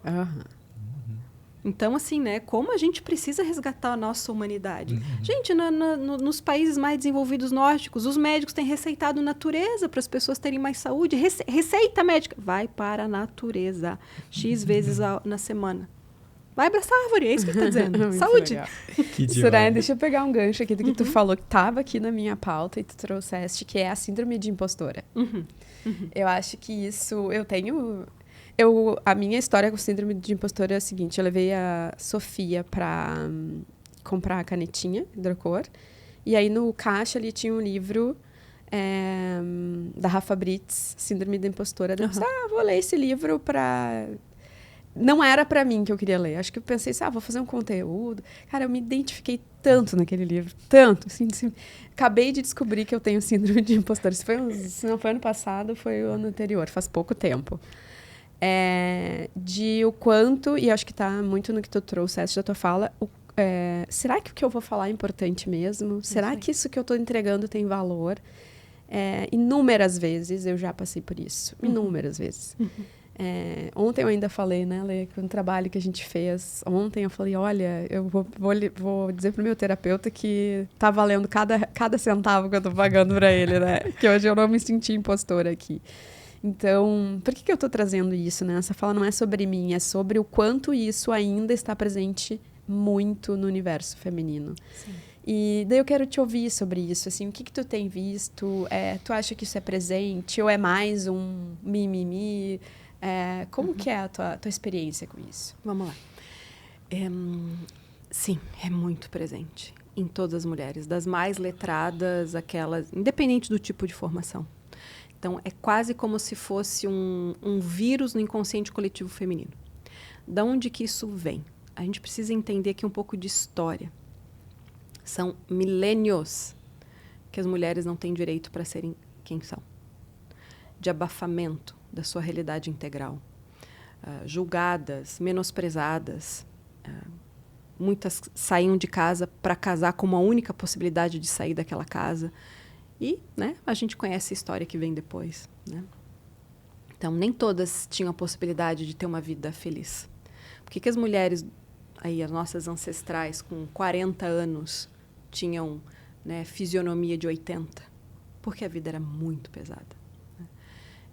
Então, assim, né? Como a gente precisa resgatar a nossa humanidade. Gente, nos países mais desenvolvidos nórdicos, os médicos têm receitado natureza para as pessoas terem mais saúde. Receita médica. Vai para a natureza. X vezes na semana. Vai abraçar a árvore, é isso que ele está dizendo. Saúde. Soraya, deixa eu pegar um gancho aqui do que tu falou, que estava aqui na minha pauta e tu trouxeste, que é a síndrome de impostora. Eu acho que isso... A minha história com síndrome de impostora é a seguinte. Eu levei a Sofia para comprar a canetinha hidrocor. E aí, no caixa, ali tinha um livro da Rafa Brits, Síndrome da Impostora. Eu disse, vou ler esse livro para... Não era para mim que eu queria ler. Acho que eu pensei assim, vou fazer um conteúdo. Cara, eu me identifiquei tanto naquele livro. Tanto. Assim, acabei de descobrir que eu tenho síndrome de impostora. Se não foi ano passado, foi o ano anterior. Faz pouco tempo. De o quanto, e acho que está muito no que tu trouxeste da tua fala, será que o que eu vou falar é importante mesmo? Será que isso que eu estou entregando tem valor? Inúmeras vezes eu já passei por isso. Inúmeras vezes. Ontem eu ainda falei, né, Lê, com o trabalho que a gente fez. Ontem eu falei, olha, eu vou dizer pro meu terapeuta que tá valendo cada centavo que eu tô pagando para ele, né? Que hoje eu não me senti impostora aqui. Então, por que eu estou trazendo isso, né? Essa fala não é sobre mim, é sobre o quanto isso ainda está presente muito no universo feminino. Sim. E daí eu quero te ouvir sobre isso, assim, o que tu tem visto? Tu acha que isso é presente ou é mais um mimimi? Como que é a tua experiência com isso? Vamos lá. Sim, é muito presente em todas as mulheres, das mais letradas, aquelas, independente do tipo de formação. Então, é quase como se fosse um vírus no inconsciente coletivo feminino. Da onde que isso vem? A gente precisa entender aqui um pouco de história. São milênios que as mulheres não têm direito para serem quem são. De abafamento da sua realidade integral. Julgadas, menosprezadas. Muitas saíam de casa para casar como a única possibilidade de sair daquela casa. E, né, a gente conhece a história que vem depois, né? Então, nem todas tinham a possibilidade de ter uma vida feliz. Por que as mulheres, aí, as nossas ancestrais, com 40 anos, tinham, né, fisionomia de 80? Porque a vida era muito pesada, né?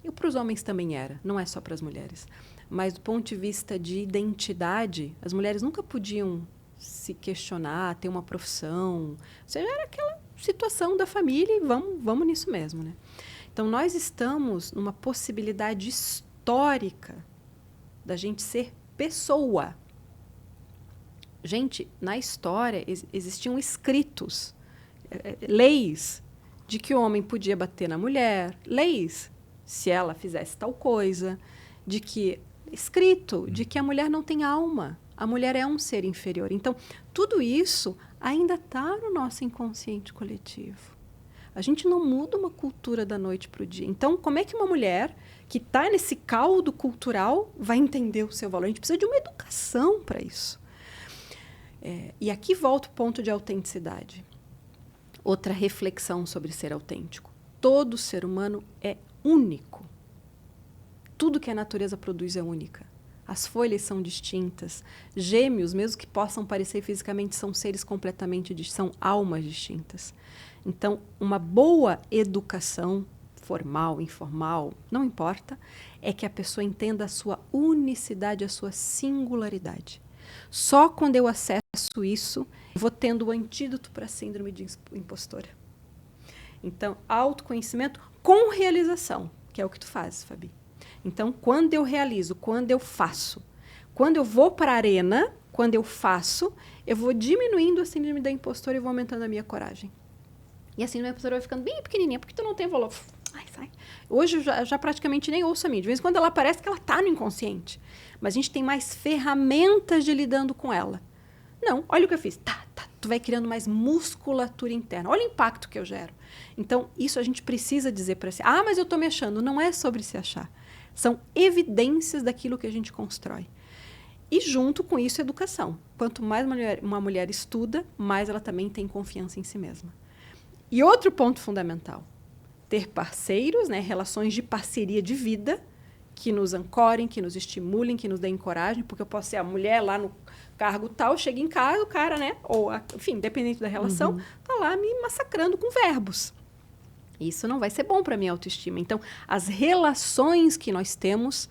E para os homens também era, não é só para as mulheres. Mas, do ponto de vista de identidade, as mulheres nunca podiam se questionar, ter uma profissão. Ou seja, era aquela situação da família e vamos nisso mesmo, né? Então, nós estamos numa possibilidade histórica da gente ser pessoa. Gente, na história existiam escritos, leis de que o homem podia bater na mulher, leis se ela fizesse tal coisa, de que a mulher não tem alma, a mulher é um ser inferior. Então, tudo isso ainda está no nosso inconsciente coletivo. A gente não muda uma cultura da noite para o dia. Então, como é que uma mulher que está nesse caldo cultural vai entender o seu valor? A gente precisa de uma educação para isso. E aqui volta o ponto de autenticidade. Outra reflexão sobre ser autêntico. Todo ser humano é único. Tudo que a natureza produz é única. As folhas são distintas. Gêmeos, mesmo que possam parecer fisicamente, são seres completamente distintos, são almas distintas. Então, uma boa educação, formal, informal, não importa, é que a pessoa entenda a sua unicidade, a sua singularidade. Só quando eu acesso isso, eu vou tendo o antídoto para a síndrome de impostora. Então, autoconhecimento com realização, que é o que tu fazes, Fabi. Então, quando eu realizo, quando eu faço, quando eu vou para a arena, quando eu faço, eu vou diminuindo a síndrome da impostora e vou aumentando a minha coragem. E a síndrome da impostora vai ficando bem pequenininha, porque tu não tem valor. Ai, sai. Hoje eu já praticamente nem ouço a mim. De vez em quando ela parece que ela está no inconsciente. Mas a gente tem mais ferramentas de lidando com ela. Não, olha o que eu fiz. Tu vai criando mais musculatura interna. Olha o impacto que eu gero. Então, isso a gente precisa dizer para si. Mas eu estou me achando. Não é sobre se achar. São evidências daquilo que a gente constrói. E junto com isso, educação. Quanto mais uma mulher estuda, mais ela também tem confiança em si mesma. E outro ponto fundamental, ter parceiros, né, relações de parceria de vida, que nos ancorem, que nos estimulem, que nos deem coragem, porque eu posso ser a mulher lá no cargo tal, chega em casa, o cara, né, enfim, independente da relação, tá lá me massacrando com verbos. Isso não vai ser bom para minha autoestima. Então, as relações que nós temos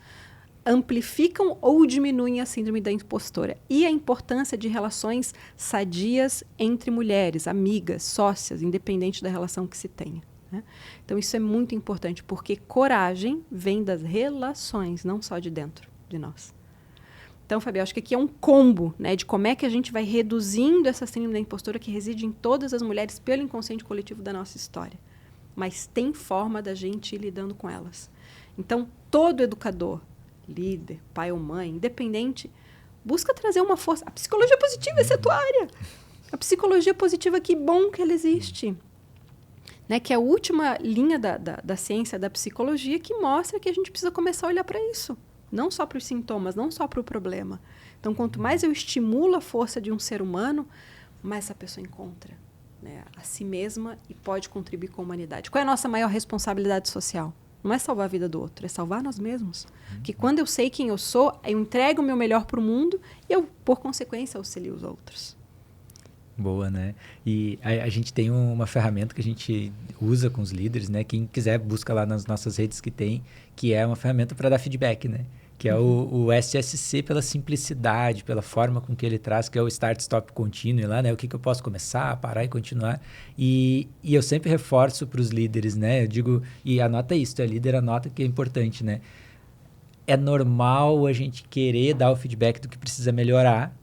amplificam ou diminuem a síndrome da impostora. E a importância de relações sadias entre mulheres, amigas, sócias, independente da relação que se tenha, né? Então, isso é muito importante, porque coragem vem das relações, não só de dentro de nós. Então, Fabi, acho que aqui é um combo, né, de como é que a gente vai reduzindo essa síndrome da impostora que reside em todas as mulheres pelo inconsciente coletivo da nossa história. Mas tem forma da gente ir lidando com elas. Então, todo educador, líder, pai ou mãe, independente, busca trazer uma força. A psicologia positiva, essa é a tua área. A psicologia positiva, que bom que ela existe. Né? Que é a última linha da ciência da psicologia que mostra que a gente precisa começar a olhar para isso. Não só para os sintomas, não só para o problema. Então, quanto mais eu estimulo a força de um ser humano, mais essa pessoa encontra, né, a si mesma e pode contribuir com a humanidade. Qual é a nossa maior responsabilidade social? Não é salvar a vida do outro, é salvar nós mesmos. Porque quando eu sei quem eu sou, eu entrego o meu melhor para o mundo e eu, por consequência, auxilio os outros. Boa, né? E a gente tem uma ferramenta que a gente usa com os líderes, né? Quem quiser, busca lá nas nossas redes que tem, que é uma ferramenta para dar feedback, né? que é o SSC pela simplicidade, pela forma com que ele traz, que é o Start, Stop, Continue lá, né? O que eu posso começar, parar e continuar. E eu sempre reforço para os líderes, né? Eu digo, e anota isso, líder anota que é importante, né? É normal a gente querer dar o feedback do que precisa melhorar,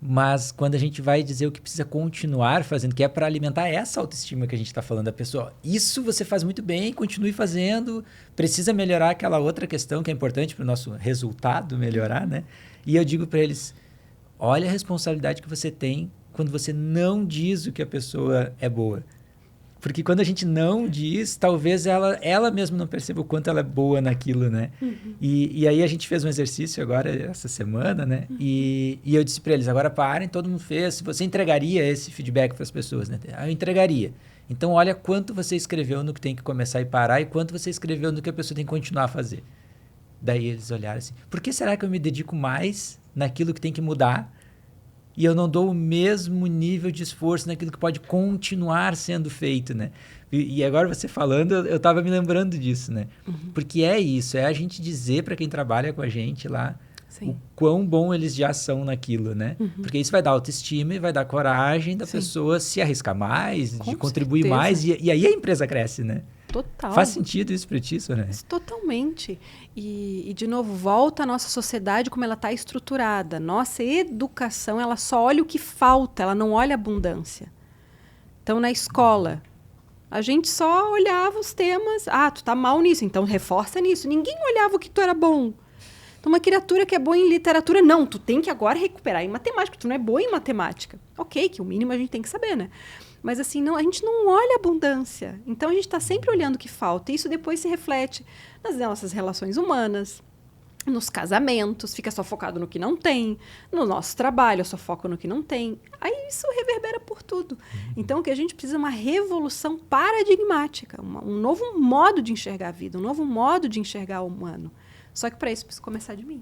mas quando a gente vai dizer o que precisa continuar fazendo, que é para alimentar essa autoestima que a gente está falando da pessoa, isso você faz muito bem, continue fazendo, precisa melhorar aquela outra questão que é importante para o nosso resultado melhorar, né? E eu digo para eles, olha a responsabilidade que você tem quando você não diz o que a pessoa é boa. Porque quando a gente não diz, talvez ela mesma não perceba o quanto ela é boa naquilo, né? E aí a gente fez um exercício agora, essa semana, né? E eu disse para eles, agora parem, todo mundo fez. Você entregaria esse feedback para as pessoas, né? Eu entregaria. Então, olha quanto você escreveu no que tem que começar e parar e quanto você escreveu no que a pessoa tem que continuar a fazer. Daí eles olharam assim, por que será que eu me dedico mais naquilo que tem que mudar e eu não dou o mesmo nível de esforço naquilo que pode continuar sendo feito, né? E agora você falando, eu estava me lembrando disso, né? Porque é isso, é a gente dizer para quem trabalha com a gente lá o quão bom eles já são naquilo, né? Porque isso vai dar autoestima e vai dar coragem da pessoa se arriscar mais, de contribuir mais, e aí a empresa cresce, né? Total. Faz sentido isso para ti, Soraya? Totalmente. E, de novo, volta a nossa sociedade como ela está estruturada. Nossa educação, ela só olha o que falta, ela não olha a abundância. Então, na escola, a gente só olhava os temas. Ah, tu tá mal nisso, então reforça nisso. Ninguém olhava o que tu era bom. Então, uma criatura que é boa em literatura, não, tu tem que agora recuperar em matemática, tu não é boa em matemática. Ok, que o mínimo a gente tem que saber, né? Mas assim, não, a gente não olha a abundância. Então, a gente está sempre olhando o que falta. E isso depois se reflete nas nossas relações humanas, nos casamentos, fica só focado no que não tem, no nosso trabalho, eu só foco no que não tem. Aí isso reverbera por tudo. Então, o que a gente precisa é uma revolução paradigmática, um novo modo de enxergar a vida, um novo modo de enxergar o humano. Só que para isso precisa começar de mim.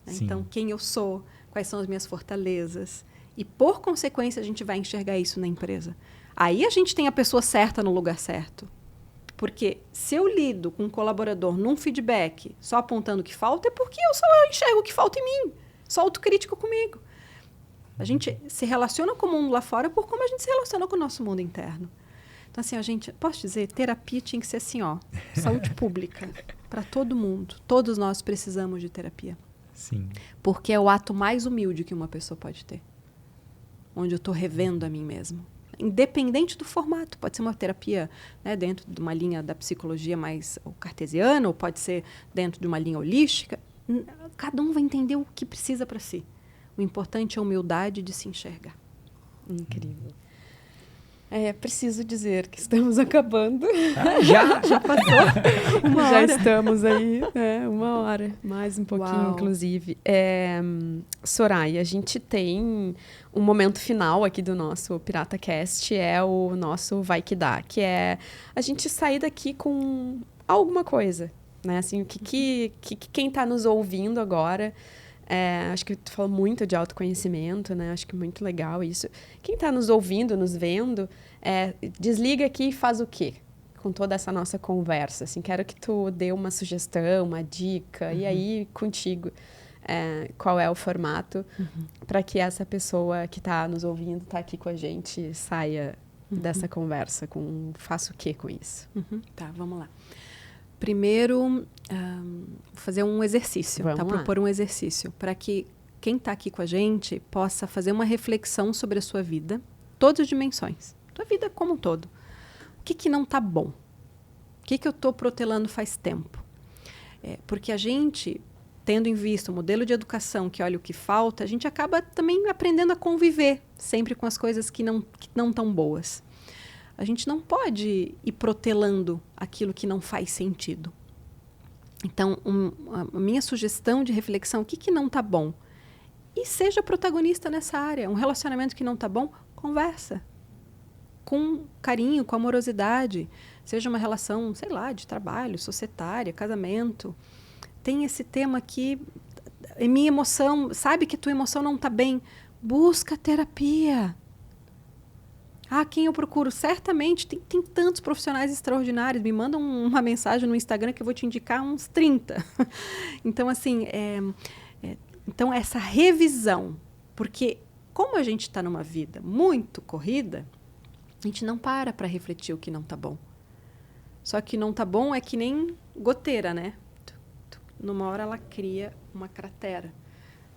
Né? Então, quem eu sou, quais são as minhas fortalezas. E, por consequência, a gente vai enxergar isso na empresa. Aí a gente tem a pessoa certa no lugar certo. Porque se eu lido com um colaborador num feedback só apontando o que falta, é porque eu só enxergo o que falta em mim. Sou autocrítico comigo. A gente se relaciona com o mundo lá fora por como a gente se relaciona com o nosso mundo interno. Então, assim, a gente, posso dizer, terapia tinha que ser assim, ó, saúde pública para todo mundo. Todos nós precisamos de terapia. Sim. Porque é o ato mais humilde que uma pessoa pode ter. Onde eu estou revendo a mim mesmo. Independente do formato. Pode ser uma terapia, né, dentro de uma linha da psicologia mais cartesiana, ou pode ser dentro de uma linha holística. Cada um vai entender o que precisa para si. O importante é a humildade de se enxergar. Incrível. Preciso dizer que estamos acabando. Já passou uma hora. Já estamos aí, 1 hora, mais um pouquinho, inclusive. Soraya, a gente tem um momento final aqui do nosso PirataCast, é o nosso Vai Que Dá, que é a gente sair daqui com alguma coisa, né? Assim, o que quem está nos ouvindo agora... acho que tu falou muito de autoconhecimento, né? Acho que muito legal isso. Quem está nos ouvindo, nos vendo, desliga aqui e faz o quê? Com toda essa nossa conversa. Assim, quero que tu dê uma sugestão, uma dica. E aí, contigo, qual é o formato para que essa pessoa que está nos ouvindo, está aqui com a gente, saia dessa conversa faça o quê com isso? Tá, vamos lá. Primeiro, fazer um exercício, propor um exercício, para que quem está aqui com a gente possa fazer uma reflexão sobre a sua vida, todas as dimensões, tua vida como um todo. O que não está bom? O que eu estou protelando faz tempo? Porque a gente, tendo em vista o modelo de educação que olha o que falta, a gente acaba também aprendendo a conviver sempre com as coisas que não estão boas. A gente não pode ir protelando aquilo que não faz sentido. Então, a minha sugestão de reflexão, o que não está bom? E seja protagonista nessa área. Um relacionamento que não está bom, conversa. Com carinho, com amorosidade. Seja uma relação, sei lá, de trabalho, societária, casamento. Tem esse tema aqui, minha emoção, sabe que tua emoção não está bem? Busca terapia. Quem eu procuro? Certamente, tem tantos profissionais extraordinários. Me mandam uma mensagem no Instagram que eu vou te indicar uns 30. Então, assim, então essa revisão, porque como a gente está numa vida muito corrida, a gente não para refletir o que não está bom. Só que não está bom é que nem goteira, né? Numa hora ela cria uma cratera.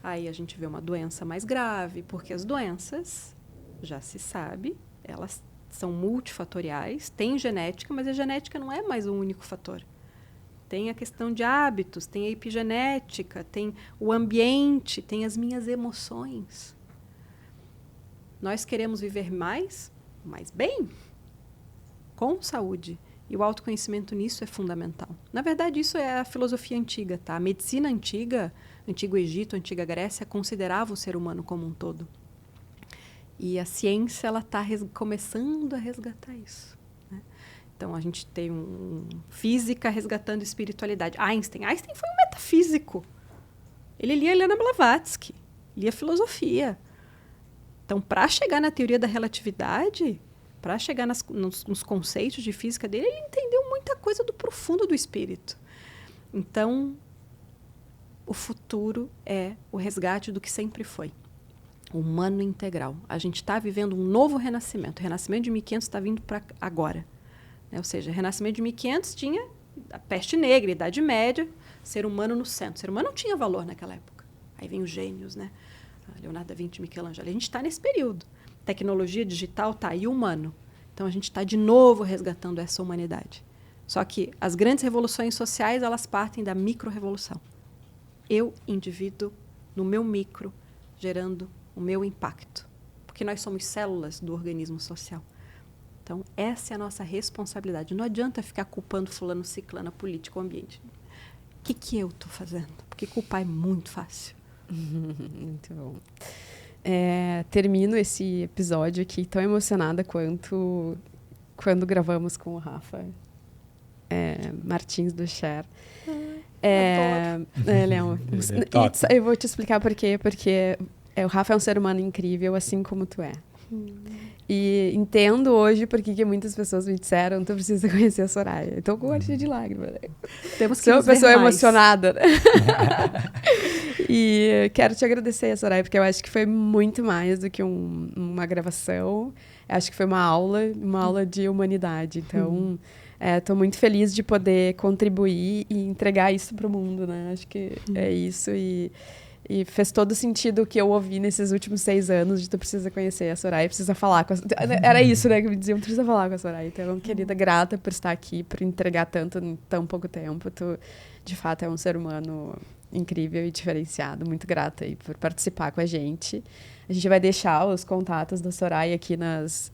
Aí a gente vê uma doença mais grave, porque as doenças, já se sabe, elas são multifatoriais, tem genética, mas a genética não é mais o único fator. Tem a questão de hábitos, tem a epigenética, tem o ambiente, tem as minhas emoções. Nós queremos viver mais bem, com saúde. E o autoconhecimento nisso é fundamental. Na verdade, isso é a filosofia antiga, tá? A medicina antiga, Antigo Egito, Antiga Grécia, considerava o ser humano como um todo. E a ciência ela está começando a resgatar isso. Né? Então, a gente tem física resgatando espiritualidade. Einstein foi um metafísico. Ele lia Helena Blavatsky, lia filosofia. Então, para chegar na teoria da relatividade, para chegar nos conceitos de física dele, ele entendeu muita coisa do profundo do espírito. Então, o futuro é o resgate do que sempre foi. Humano integral. A gente está vivendo um novo renascimento. O renascimento de 1500 está vindo para agora. Né? Ou seja, o renascimento de 1500 tinha a peste negra, a Idade Média, ser humano no centro. O ser humano não tinha valor naquela época. Aí vem os gênios, né? Leonardo da Vinci, Michelangelo. A gente está nesse período. Tecnologia digital está aí, humano. Então, a gente está de novo resgatando essa humanidade. Só que as grandes revoluções sociais, elas partem da micro-revolução. Eu, indivíduo, no meu micro, gerando o meu impacto. Porque nós somos células do organismo social. Então, essa é a nossa responsabilidade. Não adianta ficar culpando fulano, ciclano, político, o ambiente. O que eu estou fazendo? Porque culpar é muito fácil. Muito bom. Termino esse episódio aqui tão emocionada quanto quando gravamos com o Rafa Martins do Cher. Leão, eu vou te explicar por quê. Porque o Rafa é um ser humano incrível, assim como tu é. E entendo hoje por que muitas pessoas me disseram tu precisa conhecer a Soraya. Estou com gortinha de lágrimas. Temos que Sou uma pessoa emocionada. Né? E quero te agradecer, Soraya, porque eu acho que foi muito mais do que uma gravação. Eu acho que foi uma aula de humanidade. Então, estou muito feliz de poder contribuir e entregar isso para o mundo, né? Acho que é isso. E fez todo sentido o que eu ouvi nesses últimos 6 anos de tu precisa conhecer a Soraya, precisa falar com a Soraya. Era isso, né, que me diziam, precisa falar com a Soraya. Então, querida, grata por estar aqui, por entregar tanto em tão pouco tempo. Tu, de fato, é um ser humano incrível e diferenciado. Muito grata aí por participar com a gente. A gente vai deixar os contatos da Soraya aqui nos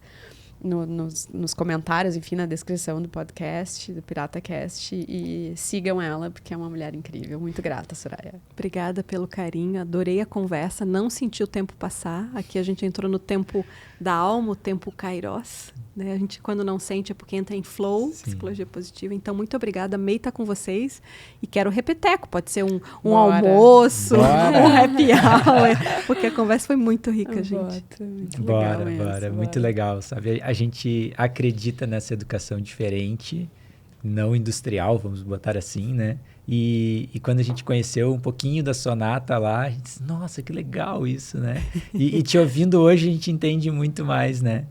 comentários, enfim, na descrição do podcast, do PirataCast, e sigam ela, porque é uma mulher incrível. Muito grata, Soraya. Obrigada pelo carinho, adorei a conversa, não senti o tempo passar. Aqui a gente entrou no tempo da alma, o tempo Kairos. Né? A gente, quando não sente, é porque entra em flow, Sim. Psicologia positiva. Então, muito obrigada, amei estar com vocês. E quero repeteco, pode ser um almoço, um happy hour, porque a conversa foi muito rica, gente. Muito legal mesmo, bora. Muito legal, sabe? A gente acredita nessa educação diferente, não industrial, vamos botar assim, né? E quando a gente conheceu um pouquinho da Sonata lá, a gente disse, nossa, que legal isso, né? E te ouvindo hoje, a gente entende muito mais, né?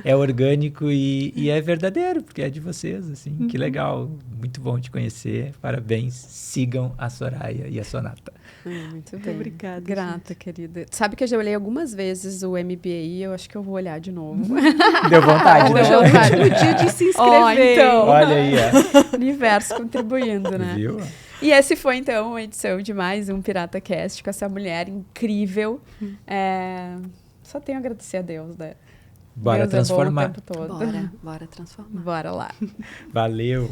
É orgânico e é verdadeiro, porque é de vocês, assim. Que legal, muito bom te conhecer. Parabéns, sigam a Soraya e a Sonata. Muito bem. Obrigada. Grata, gente. Querida. Sabe que eu já olhei algumas vezes o MBA e eu acho que eu vou olhar de novo. Deu vontade, né? O dia de se inscrever. Então. Olha aí, ó. Universo contribuindo, né? Viu? E esse foi, então, uma edição de mais um PirataCast com essa mulher incrível. Só tenho a agradecer a Deus, né? Bora Deus transformar. É bom o tempo todo. Bora transformar. Bora lá. Valeu.